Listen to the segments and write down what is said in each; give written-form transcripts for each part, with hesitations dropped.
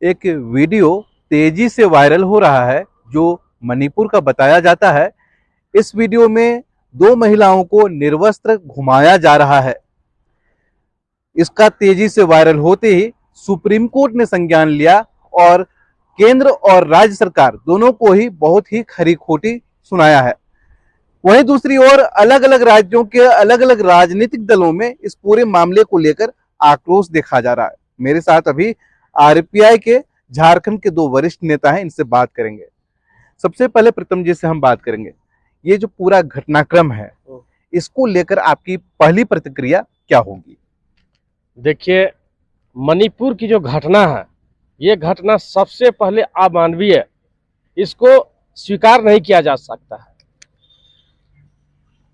एक वीडियो तेजी से वायरल हो रहा है जो मणिपुर का बताया जाता है। इस वीडियो में दो महिलाओं को निर्वस्त्र घुमाया जा रहा है। इसका तेजी से वायरल होते ही सुप्रीम कोर्ट ने संज्ञान लिया और केंद्र और राज्य सरकार दोनों को ही बहुत ही खरी खोटी सुनाया है। वहीं दूसरी ओर अलग अलग राज्यों के अलग अलग राजनीतिक दलों में इस पूरे मामले को लेकर आक्रोश देखा जा रहा है। मेरे साथ अभी आरपीआई के झारखंड के दो वरिष्ठ नेता हैं, इनसे बात करेंगे। सबसे पहले प्रीतम जी से हम बात करेंगे। ये जो पूरा घटनाक्रम है, इसको लेकर आपकी पहली प्रतिक्रिया क्या होगी? देखिए, मणिपुर की जो घटना है, ये घटना सबसे पहले अमानवीय है। इसको स्वीकार नहीं किया जा सकता है।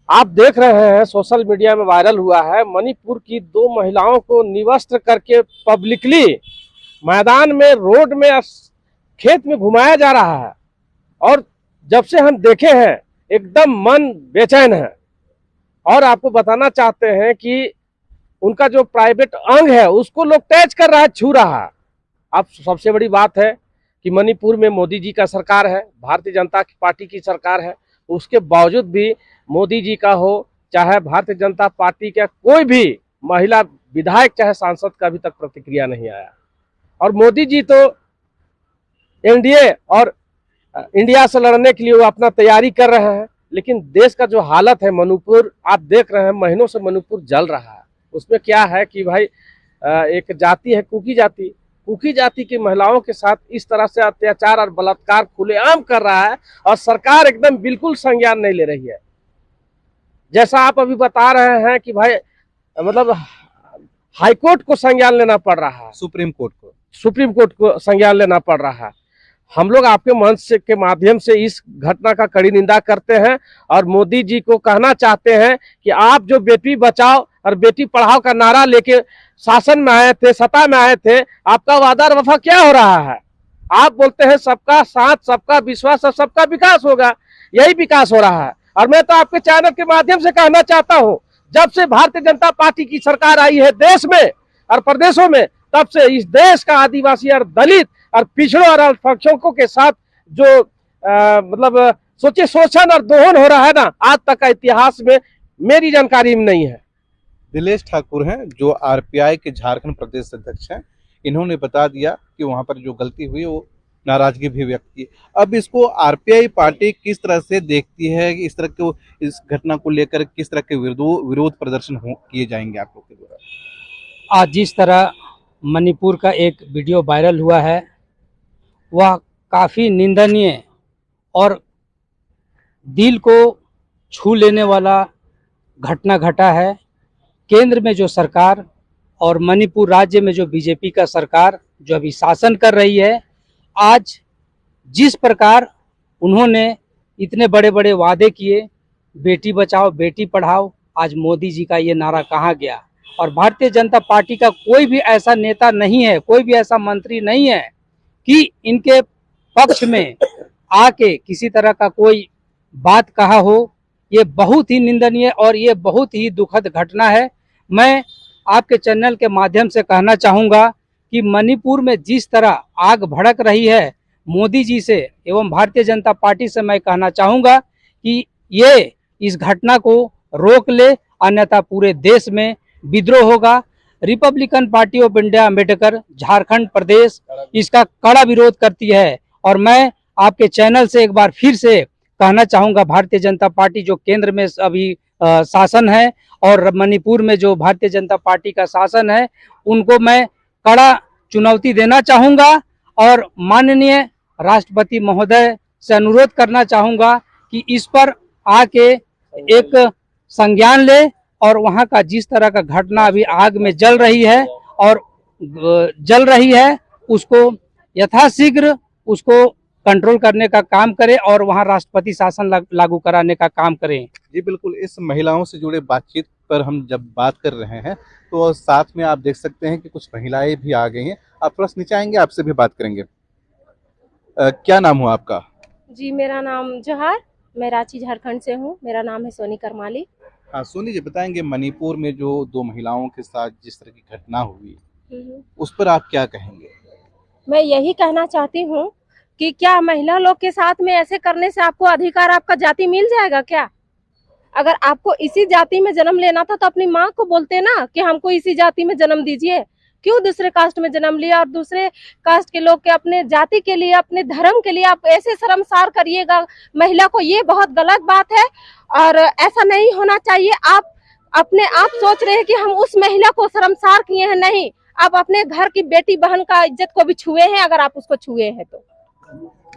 आप देख रहे हैं सोशल मीडिया में वायरल हुआ है, मणिपुर की दो महिलाओं को निवस्त्र करके पब्लिकली मैदान में, रोड में, खेत में घुमाया जा रहा है। और जब से हम देखे हैं एकदम मन बेचैन है। और आपको बताना चाहते हैं कि उनका जो प्राइवेट अंग है उसको लोग टच कर रहा है, छू रहा है। अब सबसे बड़ी बात है कि मणिपुर में मोदी जी का सरकार है, भारतीय जनता पार्टी की सरकार है। उसके बावजूद भी मोदी जी का हो चाहे भारतीय जनता पार्टी का कोई भी महिला विधायक चाहे सांसद का अभी तक प्रतिक्रिया नहीं आया। और मोदी जी तो एनडीए और इंडिया से लड़ने के लिए वो अपना तैयारी कर रहे हैं, लेकिन देश का जो हालत है, मणिपुर आप देख रहे हैं, महीनों से मणिपुर जल रहा है। उसमें क्या है कि भाई एक जाति है कुकी जाति, कुकी जाति की महिलाओं के साथ इस तरह से अत्याचार और बलात्कार खुलेआम कर रहा है और सरकार एकदम बिल्कुल संज्ञान नहीं ले रही है। जैसा आप अभी बता रहे हैं कि भाई मतलब हाईकोर्ट को संज्ञान लेना पड़ रहा है, सुप्रीम कोर्ट को संज्ञान लेना पड़ रहा है। हम लोग आपके मंच के माध्यम से इस घटना का कड़ी निंदा करते हैं और मोदी जी को कहना चाहते हैं कि आप जो बेटी बचाओ और बेटी पढ़ाओ का नारा लेके शासन में आए थे, सत्ता में आए थे, आपका वादा और वफा क्या हो रहा है? आप बोलते हैं सबका साथ, सबका विश्वास और सबका विकास होगा, यही विकास हो रहा है। और मैं तो आपके चैनल के माध्यम से कहना चाहता हूं, जब से भारतीय जनता पार्टी की सरकार आई है देश में और प्रदेशों में, तब से इस देश का आदिवासी और दलित और पिछड़ों और अल्पसंख्यकों के साथ जो मतलब सोचिए शोषण और दोहन हो रहा है ना, आज तक का इतिहास में मेरी जानकारी में नहीं है। दिलेश ठाकुर हैं जो आरपीआई के झारखंड प्रदेश अध्यक्ष हैं। इन्होंने बता दिया कि वहां पर जो गलती हुई वो नाराजगी भी व्यक्त की। अब इसको आरपीआई पार्टी किस तरह से देखती है, इस तरह के इस घटना को लेकर किस तरह के विरोध प्रदर्शन किए जाएंगे आप लोग के द्वारा? आज जिस तरह मणिपुर का एक वीडियो वायरल हुआ है वह काफ़ी निंदनीय और दिल को छू लेने वाला घटना घटा है। केंद्र में जो सरकार और मणिपुर राज्य में जो बीजेपी का सरकार जो अभी शासन कर रही है, आज जिस प्रकार उन्होंने इतने बड़े बड़े वादे किए, बेटी बचाओ बेटी पढ़ाओ, आज मोदी जी का ये नारा कहाँ गया? और भारतीय जनता पार्टी का कोई भी ऐसा नेता नहीं है, कोई भी ऐसा मंत्री नहीं है कि इनके पक्ष में आके किसी तरह का कोई बात कहा हो। ये बहुत ही निंदनीय और ये बहुत ही दुखद घटना है। मैं आपके चैनल के माध्यम से कहना चाहूँगा कि मणिपुर में जिस तरह आग भड़क रही है, मोदी जी से एवं भारतीय जनता पार्टी से मैं कहना चाहूँगा कि ये इस घटना को रोक ले, अन्यथा पूरे देश में विद्रोह होगा। Republican Party of India Ambedkar Jharkhand प्रदेश इसका कड़ा विरोध करती है। और मैं आपके चैनल से एक बार फिर से कहना चाहूँगा, भारतीय जनता पार्टी जो केंद्र में अभी शासन है और मणिपुर में जो भारतीय जनता पार्टी का शासन है, उनको मैं कड़ा चुनौती देना चाहूँगा और माननीय राष्ट्रपति महोदय से अनुरोध करना चाहूँगा कि इस पर आके एक संज्ञान ले और वहाँ का जिस तरह का घटना अभी आग में जल रही है उसको यथाशीघ्र उसको कंट्रोल करने का काम करे और वहाँ राष्ट्रपति शासन लागू कराने का काम करें। जी बिल्कुल, इस महिलाओं से जुड़े बातचीत पर हम जब बात कर रहे हैं तो साथ में आप देख सकते हैं कि कुछ महिलाएं भी आ गई हैं। आप थोड़ा नीचे आएंगे, आपसे भी बात करेंगे। क्या नाम हुआ आपका? जी मेरा नाम जोहार, मैं रांची झारखंड से हूँ। मेरा नाम है सोनी करमाली। हाँ, सोनी जी बताएंगे मणिपुर में जो दो महिलाओं के साथ जिस तरह की घटना हुई उस पर आप क्या कहेंगे? मैं यही कहना चाहती हूँ कि क्या महिला लोग के साथ में ऐसे करने से आपको अधिकार आपका जाति मिल जाएगा क्या? अगर आपको इसी जाति में जन्म लेना था तो अपनी माँ को बोलते ना कि हमको इसी जाति में जन्म दीजिए। क्यों दूसरे कास्ट में जन्म लिया और दूसरे कास्ट के लोग के अपने जाति के लिए अपने धर्म के लिए आप ऐसे शर्मसार करिएगा महिला को? ये बहुत गलत बात है और ऐसा नहीं होना चाहिए। आप अपने आप सोच रहे हैं कि हम उस महिला को शर्मसार किए हैं, नहीं, आप अपने घर की बेटी बहन का इज्जत को भी छुए हैं अगर आप उसको छुए हैं तो।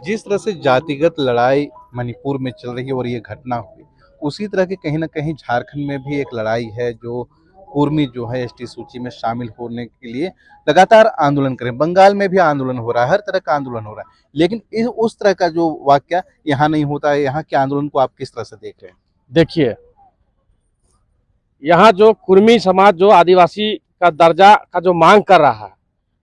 जिस तरह से जातिगत लड़ाई मणिपुर में चल रही है और ये घटना हुई उसी तरह के कहीं ना कहीं झारखंड में भी एक लड़ाई है जो कुर्मी जो है एसटी सूची में शामिल होने के लिए लगातार आंदोलन करें। बंगाल में भी आंदोलन हो रहा है, हर तरह का आंदोलन हो रहा है, लेकिन उस तरह का जो वाक्य यहाँ नहीं होता है। यहाँ के आंदोलन को आप किस तरह से देख रहे हैं? देखिए, यहाँ जो कुर्मी समाज जो आदिवासी का दर्जा का जो मांग कर रहा है,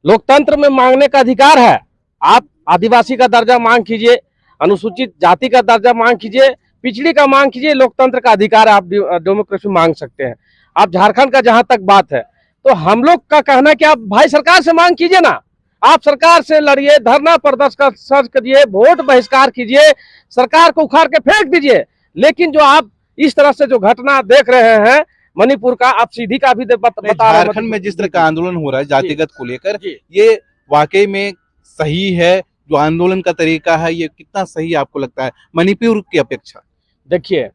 लोकतंत्र में मांगने का अधिकार है। आप आदिवासी का दर्जा मांग कीजिए, अनुसूचित जाति का दर्जा मांग कीजिए, पिछड़ी का मांग कीजिए, लोकतंत्र का अधिकार आप डेमोक्रेसी मांग सकते हैं। आप झारखंड का जहां तक बात है तो हम लोग का कहना कि आप भाई सरकार से मांग कीजिए ना, आप सरकार से लड़िए, धरना प्रदर्शन करिए, वोट बहिष्कार कीजिए, सरकार को उखाड़ के फेंक दीजिए। लेकिन जो आप इस तरह से जो घटना देख रहे हैं मणिपुर का, आप सीधी का भी बता रहे हैं। झारखंड में जिस तरह का आंदोलन हो रहा है जातिगत को लेकर, ये वाकई में सही है? जो आंदोलन का तरीका है ये कितना सही आपको लगता है मणिपुर की अपेक्षा? देखिए,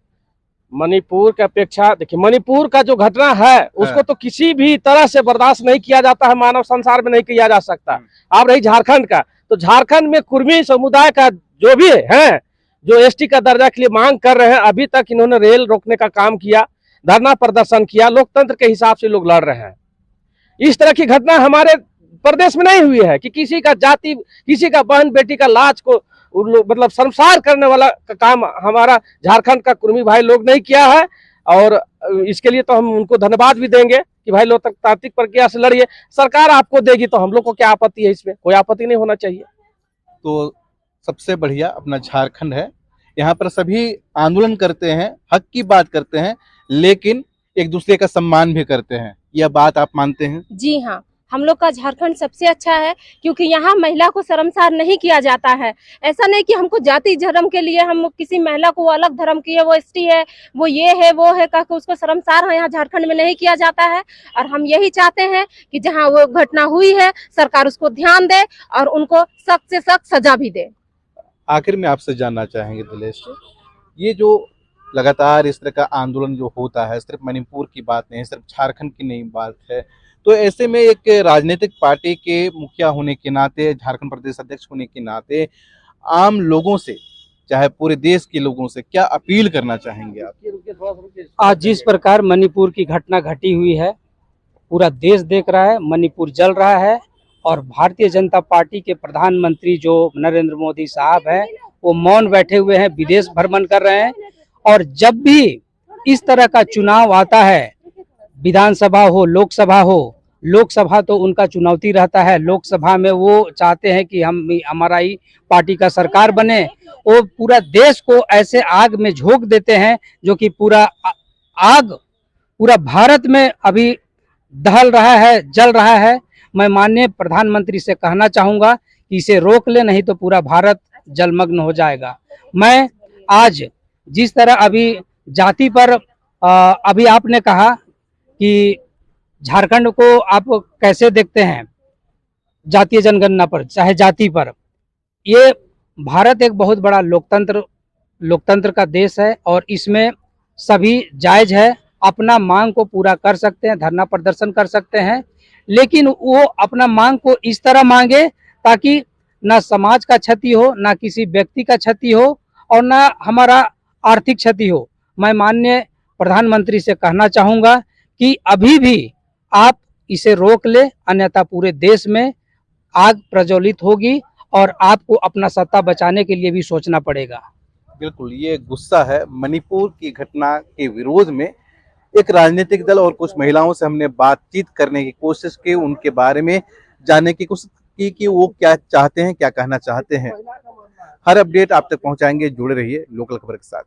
मणिपुर की अपेक्षा, देखिए मणिपुर का जो घटना है उसको तो किसी भी तरह से बर्दाश्त नहीं किया जाता है, मानव संसार में नहीं किया जा सकता। आप रही झारखंड का, तो झारखंड में कुर्मी समुदाय का जो भी है, जो एसटी का दर्जा के लिए मांग कर रहे हैं, अभी तक इन्होंने रेल रोकने का काम किया, धरना प्रदर्शन किया, लोकतंत्र के हिसाब से लोग लड़ रहे हैं। इस तरह की घटना हमारे प्रदेश में नहीं हुई है कि किसी का जाति, किसी का बहन बेटी का लाज को मतलब शर्मसार करने वाला काम हमारा झारखंड का कुर्मी भाई लोग नहीं किया है। और इसके लिए तो हम उनको धन्यवाद भी देंगे कि भाई लोकतांत्रिक प्रक्रिया से लड़िए, सरकार आपको देगी तो हम लोग को क्या आपत्ति है? इसमें कोई आपत्ति नहीं होना चाहिए। तो सबसे बढ़िया अपना झारखंड है, यहाँ पर सभी आंदोलन करते हैं, हक की बात करते हैं, लेकिन एक दूसरे का सम्मान भी करते हैं। यह बात आप मानते हैं? जी हाँ, हम लोग का झारखंड सबसे अच्छा है क्योंकि यहाँ महिला को शर्मसार नहीं किया जाता है। ऐसा नहीं कि हमको जाति धर्म के लिए हम किसी महिला को अलग धर्म की है, वो एसटी है, वो ये है, वो है, कह के उसको शर्मसार यहाँ झारखंड में नहीं किया जाता है। और हम यही चाहते हैं कि जहाँ वो घटना हुई है सरकार उसको ध्यान दे और उनको सख्त से सख्त सजा भी दे। आखिर में आपसे जानना चाहेंगे दिलेश, ये जो लगातार इस तरह का आंदोलन जो होता है, सिर्फ मणिपुर की बात नहीं, सिर्फ झारखंड की नहीं बात है, तो ऐसे में एक राजनीतिक पार्टी के मुखिया होने के नाते, झारखंड प्रदेश अध्यक्ष होने के नाते आम लोगों से, चाहे पूरे देश के लोगों से क्या अपील करना चाहेंगे आप? आज जिस प्रकार मणिपुर की घटना घटी हुई है, पूरा देश देख रहा है, मणिपुर जल रहा है और भारतीय जनता पार्टी के प्रधानमंत्री जो नरेंद्र मोदी साहब हैं वो मौन बैठे हुए हैं, विदेश भ्रमण कर रहे हैं। और जब भी इस तरह का चुनाव आता है, विधानसभा हो लोकसभा हो, लोकसभा तो उनका चुनौती रहता है, लोकसभा में वो चाहते हैं कि हमारा ही पार्टी का सरकार बने। वो पूरा देश को ऐसे आग में झोंक देते हैं जो कि पूरा आग पूरा भारत में अभी दहल रहा है, जल रहा है। मैं माननीय प्रधानमंत्री से कहना चाहूँगा कि इसे रोक ले, नहीं तो पूरा भारत जलमग्न हो जाएगा। मैं आज जिस तरह अभी जाति पर अभी आपने कहा कि झारखंड को आप कैसे देखते हैं जातीय जनगणना पर, चाहे जाति पर, ये भारत एक बहुत बड़ा लोकतंत्र का देश है और इसमें सभी जायज है, अपना मांग को पूरा कर सकते हैं, धरना प्रदर्शन कर सकते हैं, लेकिन वो अपना मांग को इस तरह मांगे ताकि ना समाज का क्षति हो, ना किसी व्यक्ति का क्षति हो और ना हमारा आर्थिक क्षति हो। मैं माननीय प्रधानमंत्री से कहना चाहूँगा कि अभी भी आप इसे रोक ले, अन्यथा पूरे देश में आग प्रज्वलित होगी और आपको अपना सत्ता बचाने के लिए भी सोचना पड़ेगा। बिल्कुल, ये गुस्सा है मणिपुर की घटना के विरोध में। एक राजनीतिक दल और कुछ महिलाओं से हमने बातचीत करने की कोशिश की, उनके बारे में जानने की कोशिश की कि वो क्या चाहते हैं, क्या कहना चाहते हैं। हर अपडेट आप तक पहुंचाएंगे, जुड़े रहिए लोकल खबर के साथ।